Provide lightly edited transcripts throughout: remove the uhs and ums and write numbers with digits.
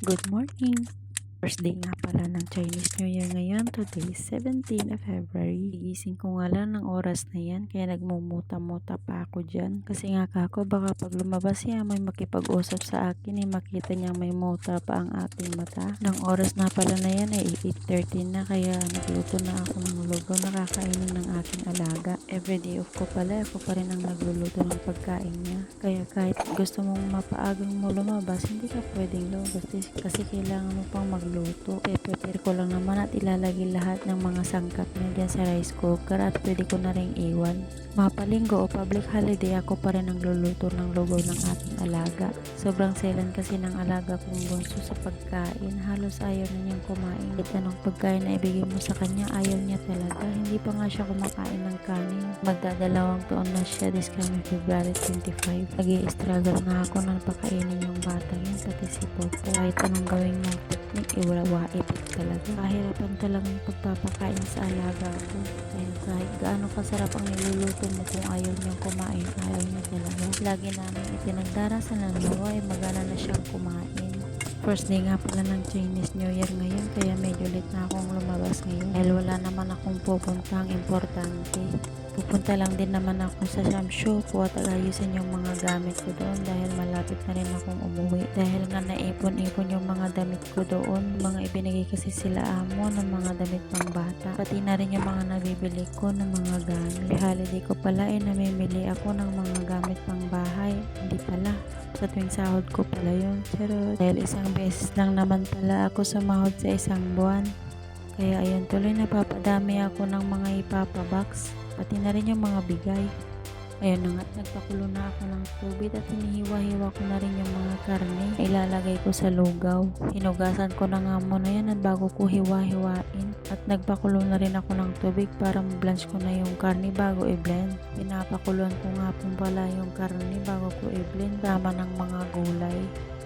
Good morning! First day nga pala ng Chinese New Year ngayon. Today is 17 of February. Gigising ko nga lang ng oras na yan, kaya nagmumuta-muta pa ako dyan. Kasi nga kako, baka pag lumabas siya may makipag-usap sa akin, makita niya may muta pa ang aking mata. Ng oras na pala na yan ay 8:30 na, kaya nagluto na ako ng lugaw na kakainin ng aking alaga. Everyday off ko pala, ako pa rin ang nagluluto ng pagkain niya. Kaya kahit gusto mong mapaagang mo lumabas, hindi ka pwedeng lumabas kasi kailangan mo pang magluto. Prepare ko lang naman at ilalagay lahat ng mga sangkap na dyan sa rice cooker at pwede ko na rin iwan. Mapalinggo o public holiday, ako pa rin ang luluto ng lugaw ng ating alaga. Sobrang selan kasi ng alaga kong bunso sa pagkain. Halos ayaw na niyang kumain. Kahit anong pagkain na ibigay mo sa kanya, ayaw niya talaga. Hindi pa nga siya kumakain ng kanin. Magdadalawang taon na siya this coming February 25. Nag-i-struggle na ako na napakainin yung bata yan, pati si Popo. Kahit anong gawin mong technique, iwala-waipit talaga. Kahirapan talagang pagpapakain sa alaga ko. Kaya kahit gaano kasarap ang niluluto mo, kung ayaw niyang kumain, ayaw niya talaga. Lagi namin itinagdarasan na nawa ay magana na siyang kumain. First day nga pala ng Chinese New Year ngayon, kaya medyo late na akong lumabas ngayon dahil wala naman akong pupuntang importante. Pupunta lang din naman ako sa Shamshu at ayusin yung mga gamit ko doon dahil malapit na rin akong umuwi. Dahil nga naipon-ipon yung mga damit ko doon, mga ibinigay kasi sila amo ng mga damit pang bata. Pati na rin yung mga nabibili ko ng mga gamit. Holiday ko pala ay namimili ako ng mga gamit pang bahay. Hindi pala. Sa tuwing sahod ko pala yun. Pero dahil isang beses lang naman pala ako sumahod sa isang buwan. Kaya ayun, tuloy napapadami ako ng mga ipapabox. Pati na rin yung mga bigay. Ayun na nga, nagpakulo na ako ng tubig at hinihiwa-hiwa ko na rin yung mga karne. Ilalagay ko sa lugaw. Hinugasan ko na nga muna yan at bago ko hiwa-hiwain. At nagpakulo na rin ako ng tubig para ma-blanch ko na yung karne bago i-blend. Pinapakuluan ko nga po pala yung karne bago ko i-blend. Tama ng mga gulay.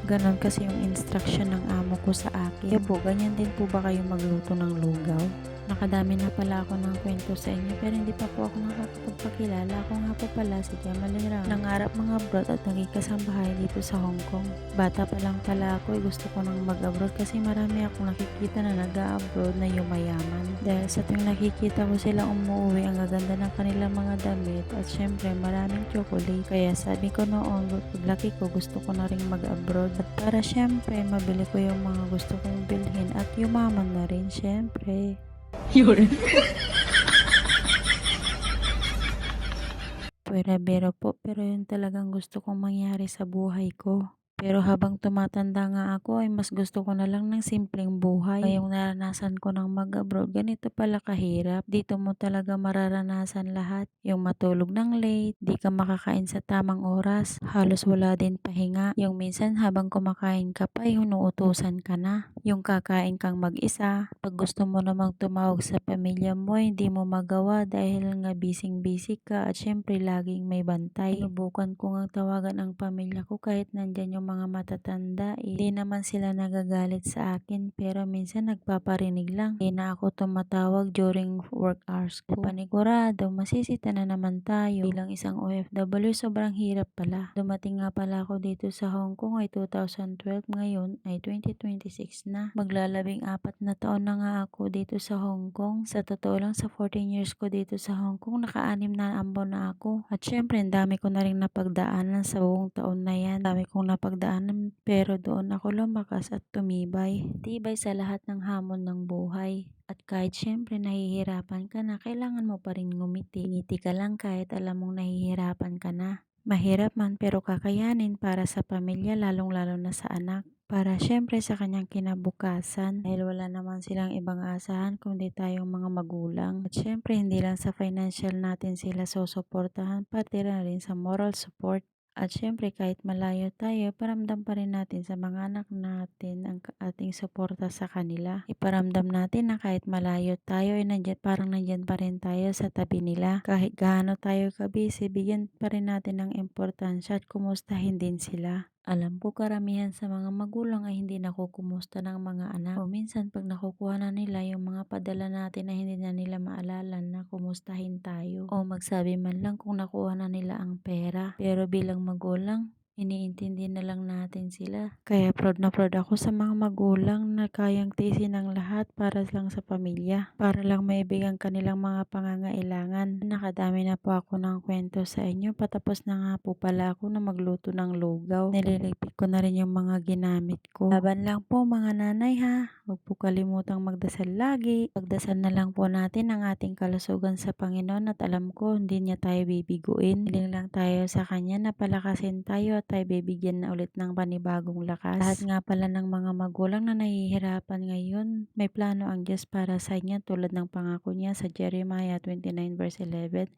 Ganon kasi yung instruction ng amo ko sa akin. Kaya po, ganyan din po ba kayo magluto ng lugaw? Nakadami na pala ako ng kwento sa inyo pero hindi pa po ako nakakapagpakilala. Ako nga po pala si Jemaline Ram. Nangarap mga abroad at nagkikasambahay dito sa Hong Kong. Bata pa lang pala ako gusto ko nang mag-abroad kasi marami akong nakikita na nag-abroad na yumayaman. Dahil sa tuwing nakikita ko sila umuwi, ang gaganda ng kanilang mga damit at syempre maraming chocolate. Kaya sabi ko noon, paglaki ko gusto ko na rin mag-abroad. At para syempre mabili ko yung mga gusto kong bilhin at yumaman na rin syempre. Yun. Pwera-bero po, pero yun talagang gusto kong mangyari sa buhay ko. Pero habang tumatanda nga ako ay mas gusto ko na lang ng simpleng buhay. Ngayong naranasan ko ng mag-abroad, ganito pala kahirap. Dito mo talaga mararanasan lahat. Yung matulog ng late, di ka makakain sa tamang oras, halos wala din pahinga. Yung minsan habang kumakain ka pa, inuutusan ka na. Yung kakain kang mag-isa, pag gusto mo namang tumawag sa pamilya mo, hindi mo magawa dahil nga busy ka at syempre laging may bantay. Sinubukan ko nga tawagan ang pamilya ko kahit nandyan yung mga matatanda. Hindi naman sila nagagalit sa akin pero minsan nagpaparinig lang. Hindi na ako tumatawag during work hours ko. Panigurado, masisita na naman tayo. Bilang isang OFW, sobrang hirap pala. Dumating nga pala ako dito sa Hong Kong ay 2012, ngayon ay 2026 na. Maglalabing-4 na taon na nga ako dito sa Hong Kong. Sa totoo lang, sa 14 years ko dito sa Hong Kong, naka-6 na ambon na ako. At syempre, ang dami ko na rin napagdaanan sa buong taon na yan. Dami kong napagdaanan pero doon ako lumakas at tumibay. Tibay sa lahat ng hamon ng buhay. At kahit syempre nahihirapan ka na, kailangan mo pa rin ngumiti. Ngiti ka lang kahit alam mong nahihirapan ka na. Mahirap man pero kakayanin para sa pamilya, lalong-lalo na sa anak. Para syempre sa kanyang kinabukasan dahil wala naman silang ibang asahan kundi tayong mga magulang. At syempre hindi lang sa financial natin sila susuportahan, pati na rin sa moral support. At syempre kahit malayo tayo, paramdam pa rin natin sa mga anak natin ang ating suporta sa kanila. Iparamdam natin na kahit malayo tayo ay parang nandyan pa rin tayo sa tabi nila. Kahit gaano tayo kabisi, bigyan pa rin natin ng importansya at kumustahin din sila. Alam ko karamihan sa mga magulang ay hindi nakukumusta ng mga anak. O minsan pag nakukuha na nila yung mga padala natin na hindi na nila maalala na kumustahin tayo. O magsabi man lang kung nakuha na nila ang pera. Pero bilang magulang, iniintindi na lang natin sila. Kaya proud na proud ako sa mga magulang na kayang tiisin ang lahat para lang sa pamilya, para lang maibigay ang kanilang mga pangangailangan. Nakadami na po ako ng kwento sa inyo. Patapos na nga po pala ako na magluto ng lugaw. Nililigpit ko na rin yung mga ginamit ko. Laban lang po mga nanay ha. Huwag po kalimutang magdasal lagi. Pagdasal na lang po natin ang ating kalusugan sa Panginoon at alam ko hindi niya tayo bibiguin. Hiling lang tayo sa Kanya na palakasin tayo at tayo bibigyan na ulit ng panibagong lakas. Lahat nga pala ng mga magulang na nahihirapan ngayon, may plano ang Diyos para sa inyo tulad ng pangako niya sa Jeremiah 29 verse 11.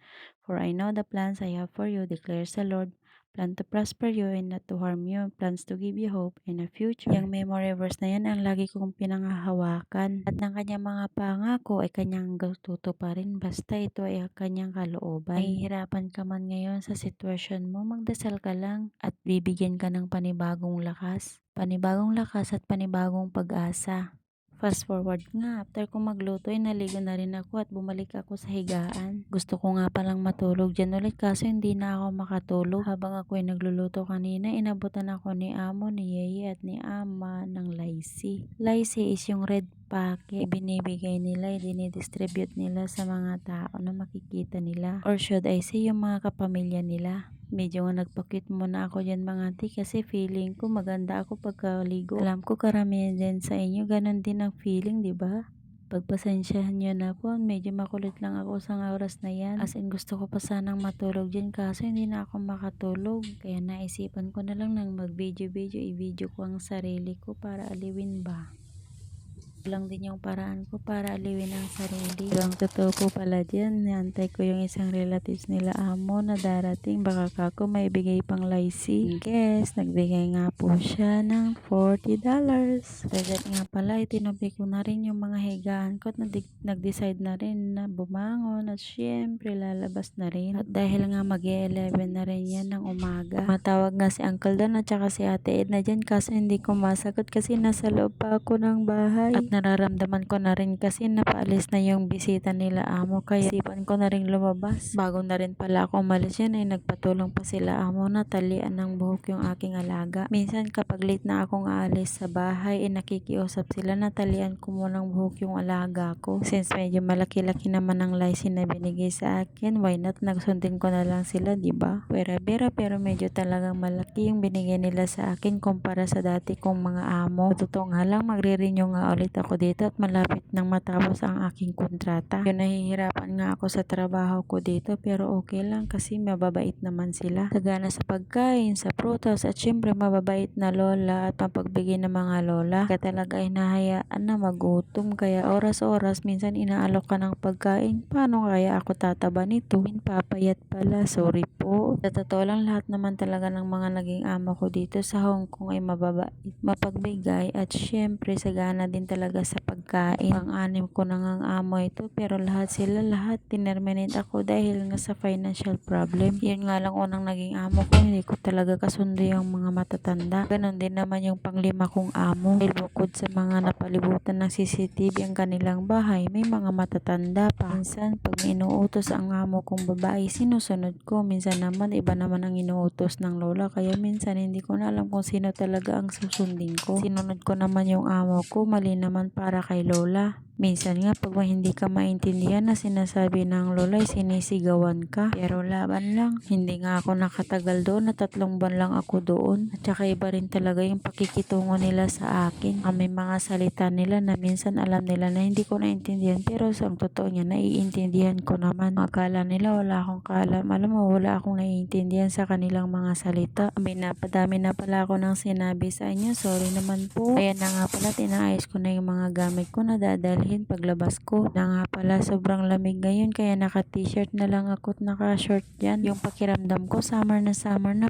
For I know the plans I have for you, declares the Lord. Plan to prosper you and not to harm you. Plans to give you hope and a future. Yung memory verse na yan ang lagi kong pinangahawakan. At ng kanyang mga pangako ay kanyang tutuparin basta ito ay ang kanyang kalooban. Nahihirapan ka man ngayon sa sitwasyon mo, magdasal ka lang at bibigyan ka ng panibagong lakas. Panibagong lakas at panibagong pag-asa. Fast forward nga, after kong magluto ay naligo na rin ako at bumalik ako sa higaan. Gusto ko nga palang matulog dyan ulit kaso hindi na ako makatulog. Habang ako ay nagluluto kanina, inabutan ako ni Amo, ni Yeye at ni Ama ng Laisi. Laisi is yung red packet. Ibinibigay nila, dinidistribute nila sa mga tao na makikita nila. Or should I say, yung mga kapamilya nila. Medyo nga nagpakit muna ako dyan mga auntie kasi feeling ko maganda ako pagkaligo. Alam ko karamihan din sa inyo ganun din ang feeling, di ba? Pagpasensyahan nyo na po, medyo makulit lang ako sa oras na yan. As in gusto ko pa sanang matulog dyan kaso hindi na ako makatulog. Kaya naisipan ko na lang nang mag-video-video, i-video ko ang sarili ko para aliwin ba. Lang din yung paraan ko para aliwin ang sarili. Ang totoo po pala dyan, niantay ko yung isang relatives nila Amo na darating. Baka kako may bigay pang Laisi. Guess, nagbigay nga po siya ng $40. Kaya nga pala, itinupi ko na rin yung mga higaan ko at nag-decide na rin na bumangon at syempre lalabas na rin. At dahil nga mag-11 na rin yan ng umaga. Matawag nga si Uncle Don at saka si Ate Edna dyan kaso hindi ko masagot kasi nasa loob pa ako ng bahay. At nararamdaman ko na rin kasi napaalis na yung bisita nila Amo kaya isipan ko na rin lumabas. Bago na rin pala ako umalis yan ay nagpatulong pa sila Amo na talian ng buhok yung aking alaga. Minsan kapag late na akong aalis sa bahay ay nakikiusap sila na talian ko munang buhok yung alaga ko. Since medyo malaki-laki naman ang Laisi na binigay sa akin, why not nagsundin ko na lang sila, diba? Pera-pera pero medyo talagang malaki yung binigay nila sa akin kumpara sa dati kong mga amo. Totoo nga lang magre-renew nga ulit ako dito at malapit nang matapos ang aking kontrata. Yun, nahihirapan nga ako sa trabaho ko dito pero okay lang kasi mababait naman sila. Sagana sa pagkain, sa prutas at syempre mababait na lola at mapagbigay ng mga lola. Kaya talaga ay nahayaan na magutom kaya oras-oras minsan inaalok ka ng pagkain. Paano kaya ako tataba nito? Papayat pala, sorry po. Sa totoo lang lahat naman talaga ng mga naging amo ko dito sa Hong Kong ay mababait, mapagbigay at syempre sagana din talaga sa pagkain. Pang-anim ko na ngang amo ito pero lahat tinerminate ako dahil nga sa financial problem. Yun nga lang unang naging amo ko, hindi ko talaga kasundo yung mga matatanda. Ganon din naman yung panglima kong amo. Dahil bukod sa mga napalibutan ng CCTV ang kanilang bahay, may mga matatanda pa. Minsan pag may inuutos ang amo kong babae, sinusunod ko. Minsan naman iba naman ang inuutos ng lola kaya minsan hindi ko na alam kung sino talaga ang susundin ko. Sinunod ko naman yung amo ko, mali naman para kay lola. Minsan nga pag hindi ka maintindihan na sinasabi ng lola ay sinisigawan ka. Pero laban lang. Hindi nga ako nakatagal doon na 3 buwan lang ako doon. At saka iba rin talaga yung pakikitungo nila sa akin. May mga salita nila na minsan alam nila na hindi ko naintindihan pero sa totoo niya naiintindihan ko naman. Akala nila wala akong kaalam. Alam mo wala akong naiintindihan sa kanilang mga salita. Napadami na pala ako ng sinabi sa inyo. Sorry naman po. Ayan na nga pala, tinaayos ko na yung mga gamit ko na dadalhin paglabas ko. Na nga pala sobrang lamig ngayon kaya naka t-shirt na lang ako at naka short dyan. Yung pakiramdam ko summer na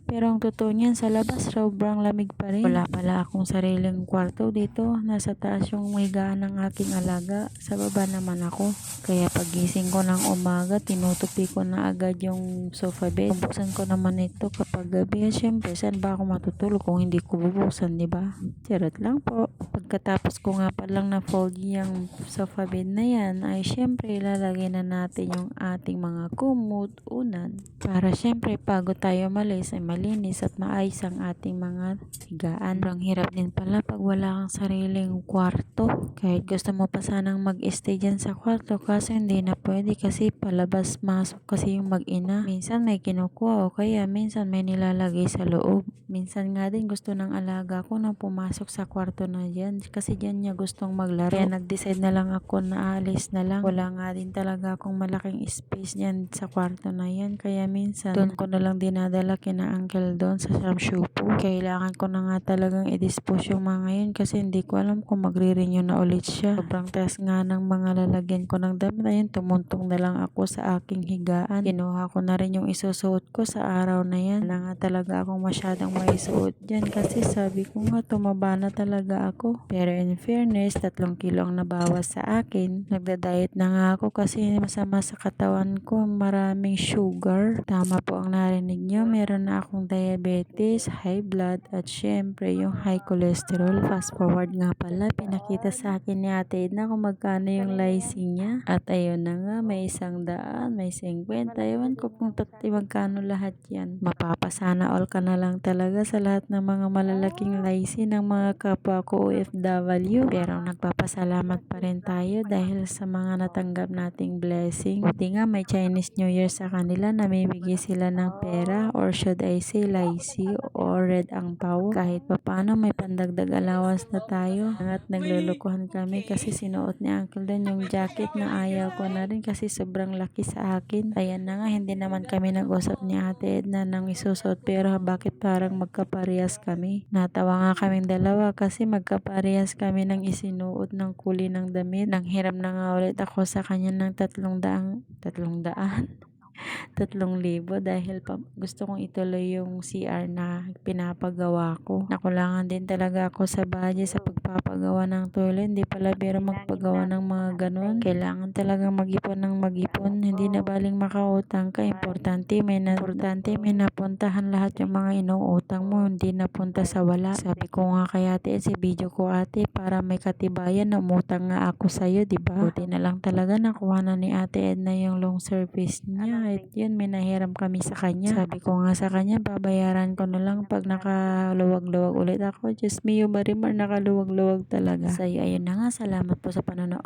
pero ang totoo niyan sa labas sobrang lamig pa rin. Wala pala akong sariling kwarto dito. Nasa taas yung higaan ng aking alaga. Sa baba naman ako. Kaya pagising ko ng umaga tinutupi ko na agad yung sofa bed. Bubuksan ko naman ito kapag gabi. Siyempre saan ba ako matutulog kung hindi ko bubuksan, diba? Charot lang po. Pagkatapos ko nga palang na fold yung sofa bed na yan ay syempre ilalagay na natin yung ating mga kumot, unan para syempre bago tayo malis ay malinis at maayos ang ating mga higaan. Sobrang hirap din pala pag wala kang sariling kwarto. Kahit gusto mo pa sanang mag-stay dyan sa kwarto kaso hindi na pwede kasi palabas masok kasi yung mag-ina. Minsan may kinukuha o kaya minsan may nilalagay sa loob. Minsan nga din gusto ng alaga ko na pumasok sa kwarto na dyan kasi dyan niya gustong maglaro. Kaya nag-decide na lang ako na alis na lang. Wala nga din talaga akong malaking space dyan sa kwarto na yan. Kaya minsan doon ko na lang dinadala kina uncle doon sa Shamshupo. Kailangan ko na nga talagang i-dispose yung mga yun kasi hindi ko alam kung magre-renew na ulit siya. Sobrang taas nga ng mga lalagyan ko ng damit. Ayun, tumuntong na lang ako sa aking higaan. Kinuha ko na rin yung isusuot ko sa araw na yan. Wala nga talaga akong masyadong maisuot dyan kasi sabi ko nga tumaba na talaga ako. Pero in fairness, 3 kilo ang nabawas sa akin. Nagda-diet na nga ako kasi masama sa katawan ko, maraming sugar. Tama po ang narinig nyo, meron na akong diabetes, high blood at syempre yung high cholesterol. Fast forward nga pala, pinakita sa akin ni Ate Edna kung magkano yung lysine niya. At ayun na nga, may 100, may 50. Ewan ko kung magkano lahat yan. Mapapasana all ka na lang talaga sa lahat ng mga malalaking lysine ng mga kapwa ko OFW. Pero nagpapasalamat pa rin tayo dahil sa mga natanggap nating blessing. Buti nga may Chinese New Year sa kanila, namimigay sila ng pera or should I say lychee or red angpao. Kahit paano may pandagdag allowance na tayo. At naglulukuhan kami kasi sinuot ni Uncle Dan yung jacket na ayaw ko na rin kasi sobrang laki sa akin. Ayan na nga, hindi naman kami nag-usap ni Ate Edna ng isusuot pero bakit parang magkaparehas kami. Natawa nga kaming dalawa kasi magkaparehas kami ng isinuot ng kulay ng damit. Nang hiram na nga ulit ako sa kanya ng 300 3,000 dahil gusto kong ituloy yung CR na pinapagawa ko. Nakulangan din talaga ako sa budget sa pagpapagawa ng toilet. Hindi pala biro magpagawa ng mga ganun. Kailangan talaga mag-ipon ng mag-ipon. Hindi na baling makautang ka. Importante may napuntahan lahat yung mga inuutang mo. Hindi napunta sa wala. Sabi ko nga kay ate, si video ko ate para may katibayan na umutang nga ako sa'yo, diba? Buti na lang talaga nakuha na ni Ate Edna yung long service niya. At yun, may nahiram kami sa kanya. Sabi ko nga sa kanya, babayaran ko na lang pag nakaluwag-luwag ulit ako. Diyos mio, Marimar, nakaluwag-luwag talaga. So, ayun na nga. Salamat po sa panonood.